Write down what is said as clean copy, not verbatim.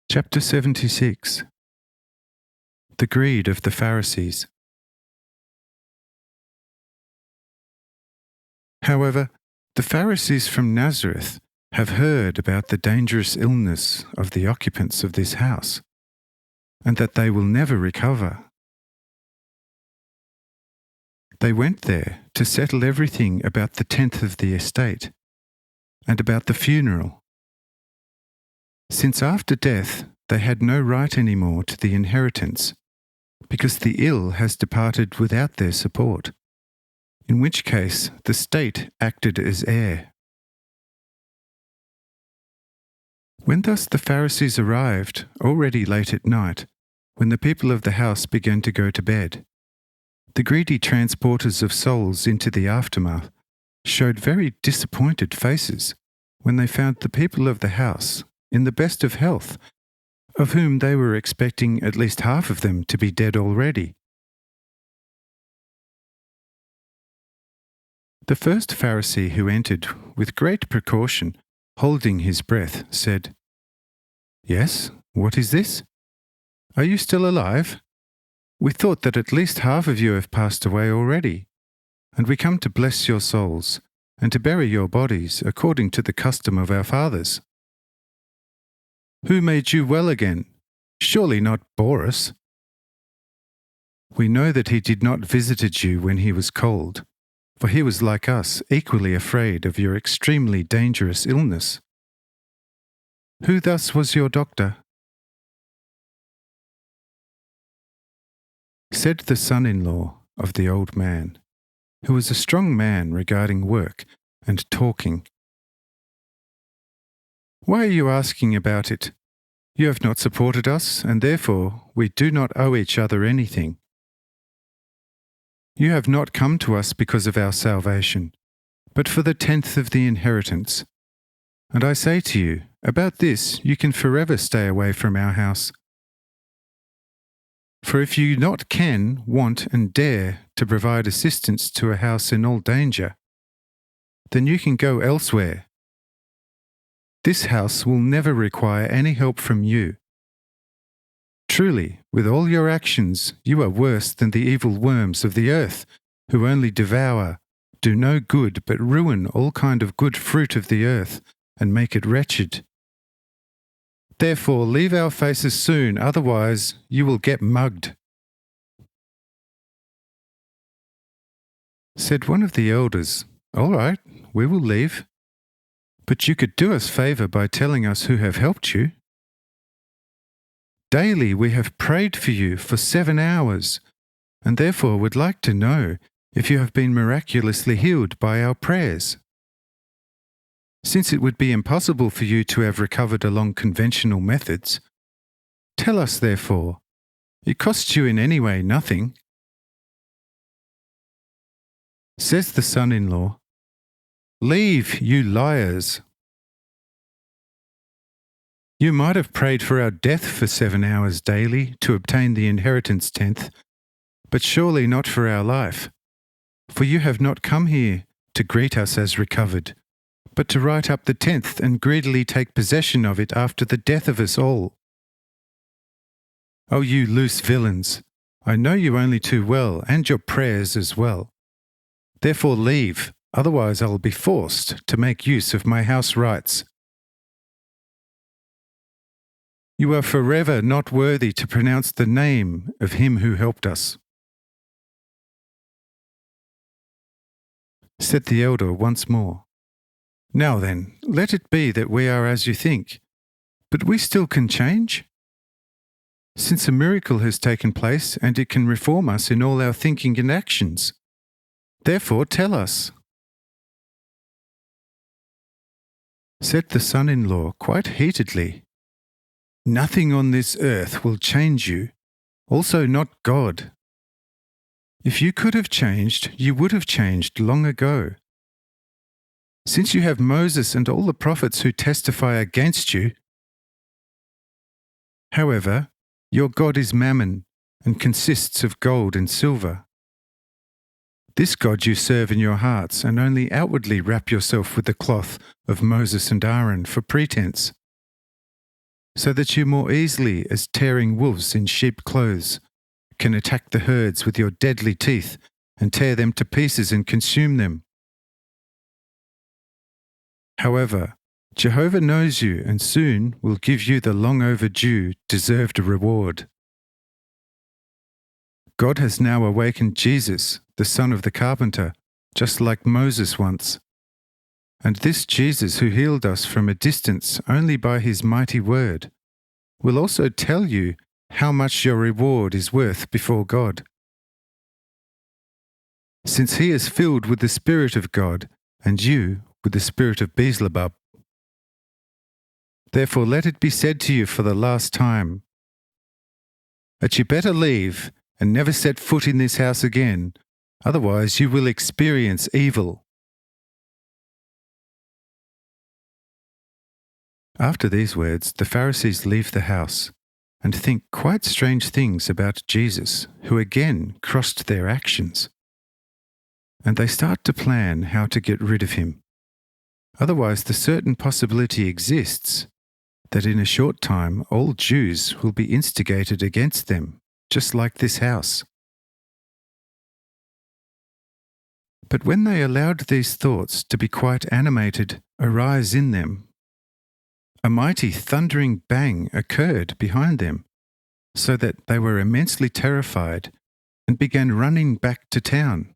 Chapter 76. The Greed of the Pharisees. However, the Pharisees from Nazareth have heard about the dangerous illness of the occupants of this house, and that they will never recover. They went there to settle everything about the tenth of the estate, and about the funeral, since after death they had no right any more to the inheritance, because the ill has departed without their support, in which case the state acted as heir. When thus the Pharisees arrived, already late at night, when the people of the house began to go to bed, the greedy transporters of souls into the aftermath showed very disappointed faces when they found the people of the house in the best of health, of whom they were expecting at least half of them to be dead already. The first Pharisee who entered, with great precaution, holding his breath, said, "Yes, what is this? Are you still alive? We thought that at least half of you have passed away already, and we come to bless your souls, and to bury your bodies according to the custom of our fathers." "Who made you well again? Surely not Boris." "We know that he did not visit you when he was cold, for he was like us, equally afraid of your extremely dangerous illness." "Who thus was your doctor?" Said the son-in-law of the old man, who was a strong man regarding work and talking, "Why are you asking about it? You have not supported us, and therefore we do not owe each other anything. You have not come to us because of our salvation, but for the tenth of the inheritance. And I say to you, about this you can forever stay away from our house. For if you not can, want, and dare to provide assistance to a house in all danger, then you can go elsewhere. This house will never require any help from you. Truly, with all your actions, you are worse than the evil worms of the earth, who only devour, do no good, but ruin all kind of good fruit of the earth, and make it wretched. Therefore, leave our faces soon, otherwise you will get mugged." Said one of the elders, "All right, we will leave. But you could do us favour by telling us who have helped you." "Daily we have prayed for you for 7 hours, and therefore would like to know if you have been miraculously healed by our prayers. Since it would be impossible for you to have recovered along conventional methods, tell us therefore. It costs you in any way nothing." Says the son-in-law, "Leave, you liars! You might have prayed for our death for 7 hours daily to obtain the inheritance tenth, but surely not for our life. For you have not come here to greet us as recovered, but to write up the tenth and greedily take possession of it after the death of us all. Oh, you loose villains! I know you only too well, and your prayers as well. Therefore leave, otherwise I will be forced to make use of my house rights. You are forever not worthy to pronounce the name of him who helped us." Said the elder once more, "Now then, let it be that we are as you think, but we still can change? Since a miracle has taken place, and it can reform us in all our thinking and actions. Therefore tell us." Said the son-in-law quite heatedly, "Nothing on this earth will change you, also not God. If you could have changed, you would have changed long ago. Since you have Moses and all the prophets who testify against you. However, your God is Mammon, and consists of gold and silver. This God you serve in your hearts, and only outwardly wrap yourself with the cloth of Moses and Aaron for pretense. so that you more easily, as tearing wolves in sheep clothes, can attack the herds with your deadly teeth and tear them to pieces and consume them. However, Jehovah knows you and soon will give you the long overdue, deserved reward. God has now awakened Jesus, the son of the carpenter, just like Moses once. And this Jesus who healed us from a distance only by his mighty word will also tell you how much your reward is worth before God. Since he is filled with the Spirit of God, and you with the spirit of Beelzebub. Therefore let it be said to you for the last time, that you better leave and never set foot in this house again, otherwise you will experience evil. After these words, the Pharisees leave the house and think quite strange things about Jesus, who again crossed their actions. And they start to plan how to get rid of him. Otherwise, the certain possibility exists that in a short time all Jews will be instigated against them, just like this house. But when they allowed these thoughts to be quite animated arise in them, a mighty thundering bang occurred behind them, so that they were immensely terrified and began running back to town.